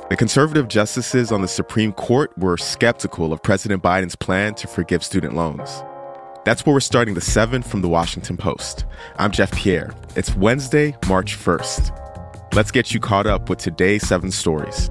The conservative justices on the Supreme Court were skeptical of President Biden's plan to forgive student loans. That's where we're starting the 7 from the Washington Post. I'm Jeff Pierre. It's Wednesday, March 1st. Let's get you caught up with today's 7 stories.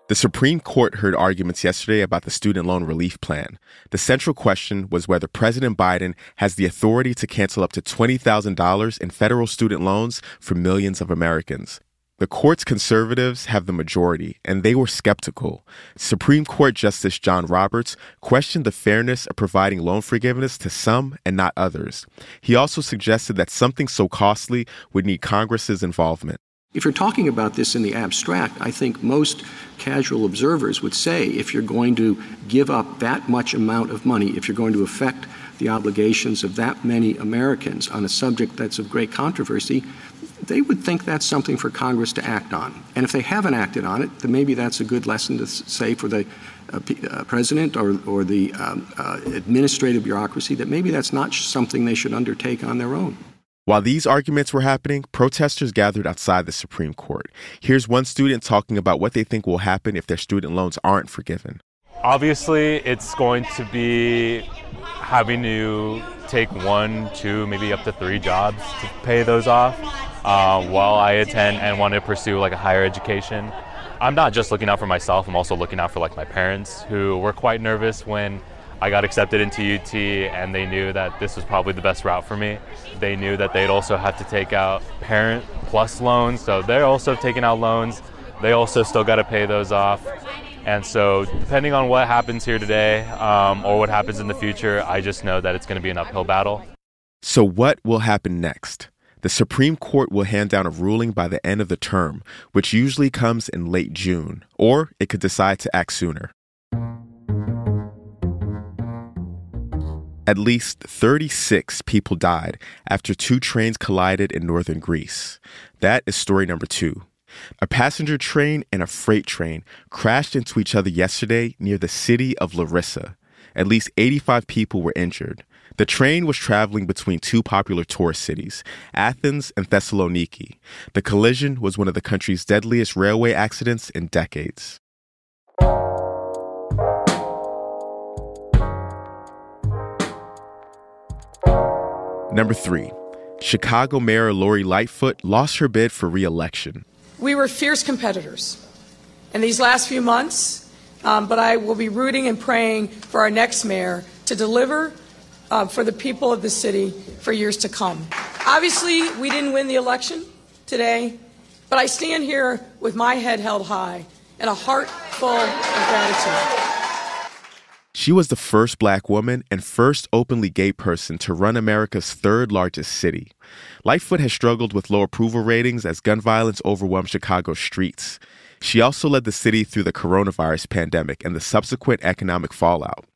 The Supreme Court heard arguments yesterday about the student loan relief plan. The central question was whether President Biden has the authority to cancel up to $20,000 in federal student loans for millions of Americans. The court's conservatives have the majority, and they were skeptical. Supreme Court Justice John Roberts questioned the fairness of providing loan forgiveness to some and not others. He also suggested that something so costly would need Congress's involvement. If you're talking about this in the abstract, I think most casual observers would say if you're going to give up that much amount of money, if you're going to affect the obligations of that many Americans on a subject that's of great controversy, they would think that's something for Congress to act on. And if they haven't acted on it, then maybe that's a good lesson to say for the president or the administrative bureaucracy that maybe that's not something they should undertake on their own. While these arguments were happening, protesters gathered outside the Supreme Court. Here's one student talking about what they think will happen if their student loans aren't forgiven. Obviously, it's going to be having to take 1, 2, maybe up to 3 jobs to pay those off while I attend and want to pursue like a higher education. I'm not just looking out for myself, I'm also looking out for like my parents who were quite nervous when I got accepted into UT and they knew that this was probably the best route for me. They knew that they'd also have to take out parent plus loans, so they're also taking out loans. They also still got to pay those off. And so depending on what happens here today or what happens in the future, I just know that it's going to be an uphill battle. So what will happen next? The Supreme Court will hand down a ruling by the end of the term, which usually comes in late June, or it could decide to act sooner. At least 36 people died after 2 trains collided in northern Greece. That is story number 2. A passenger train and a freight train crashed into each other yesterday near the city of Larissa. At least 85 people were injured. The train was traveling between 2 popular tourist cities, Athens and Thessaloniki. The collision was one of the country's deadliest railway accidents in decades. Number 3, Chicago Mayor Lori Lightfoot lost her bid for re-election. We were fierce competitors in these last few months, but I will be rooting and praying for our next mayor to deliver for the people of the city for years to come. Obviously, we didn't win the election today, but I stand here with my head held high and a heart full of gratitude. She was the first Black woman and first openly gay person to run America's 3rd largest city. Lightfoot has struggled with low approval ratings as gun violence overwhelmed Chicago's streets. She also led the city through the coronavirus pandemic and the subsequent economic fallout.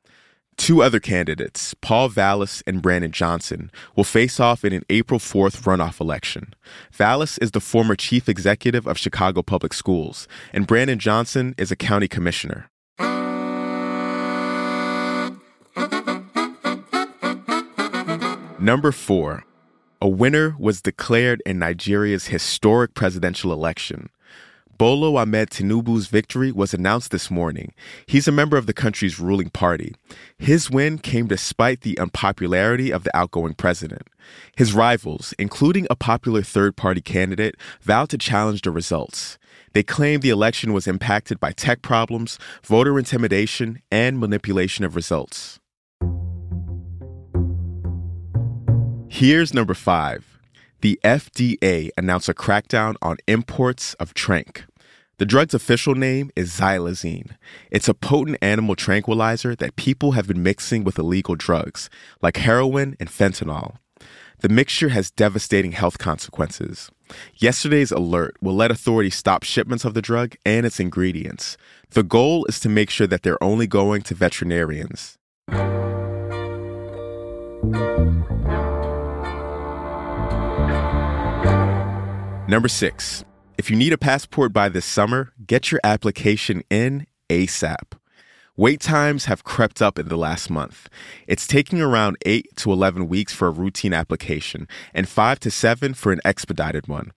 2 other candidates, Paul Vallas and Brandon Johnson, will face off in an April 4th runoff election. Vallas is the former chief executive of Chicago Public Schools, and Brandon Johnson is a county commissioner. Number 4, a winner was declared in Nigeria's historic presidential election. Bolo Ahmed Tinubu's victory was announced this morning. He's a member of the country's ruling party. His win came despite the unpopularity of the outgoing president. His rivals, including a popular third-party candidate, vowed to challenge the results. They claimed the election was impacted by tech problems, voter intimidation, and manipulation of results. Here's number 5. The FDA announced a crackdown on imports of Tranq. The drug's official name is xylazine. It's a potent animal tranquilizer that people have been mixing with illegal drugs, like heroin and fentanyl. The mixture has devastating health consequences. Yesterday's alert will let authorities stop shipments of the drug and its ingredients. The goal is to make sure that they're only going to veterinarians. Number 6, if you need a passport by this summer, get your application in ASAP. Wait times have crept up in the last month. It's taking around 8 to 11 weeks for a routine application and 5 to 7 for an expedited one.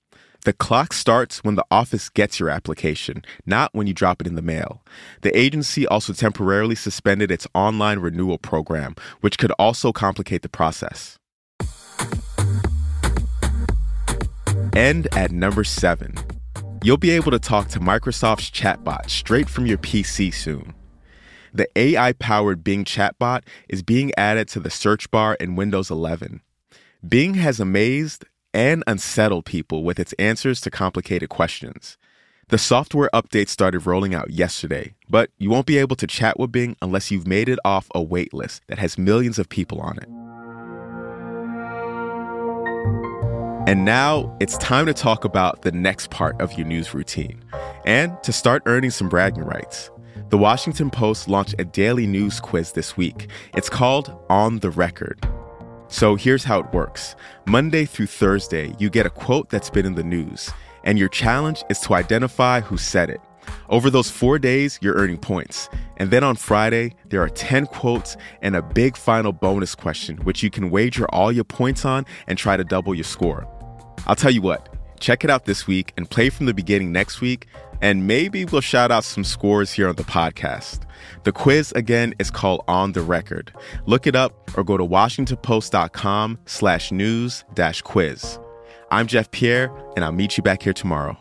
The clock starts when the office gets your application, not when you drop it in the mail. The agency also temporarily suspended its online renewal program, which could also complicate the process. And at number 7, you'll be able to talk to Microsoft's chatbot straight from your PC soon. The AI-powered Bing chatbot is being added to the search bar in Windows 11. Bing has amazed and unsettled people with its answers to complicated questions. The software update started rolling out yesterday, but you won't be able to chat with Bing unless you've made it off a wait list that has millions of people on it. And now it's time to talk about the next part of your news routine and to start earning some bragging rights. The Washington Post launched a daily news quiz this week. It's called On the Record. So here's how it works. Monday through Thursday, you get a quote that's been in the news, and your challenge is to identify who said it. Over those 4 days, you're earning points. And then on Friday, there are 10 quotes and a big final bonus question, which you can wager all your points on and try to double your score. I'll tell you what, check it out this week and play from the beginning next week, and maybe we'll shout out some scores here on the podcast. The quiz, again, is called On the Record. Look it up or go to WashingtonPost.com/news-quiz. I'm Jeff Pierre, and I'll meet you back here tomorrow.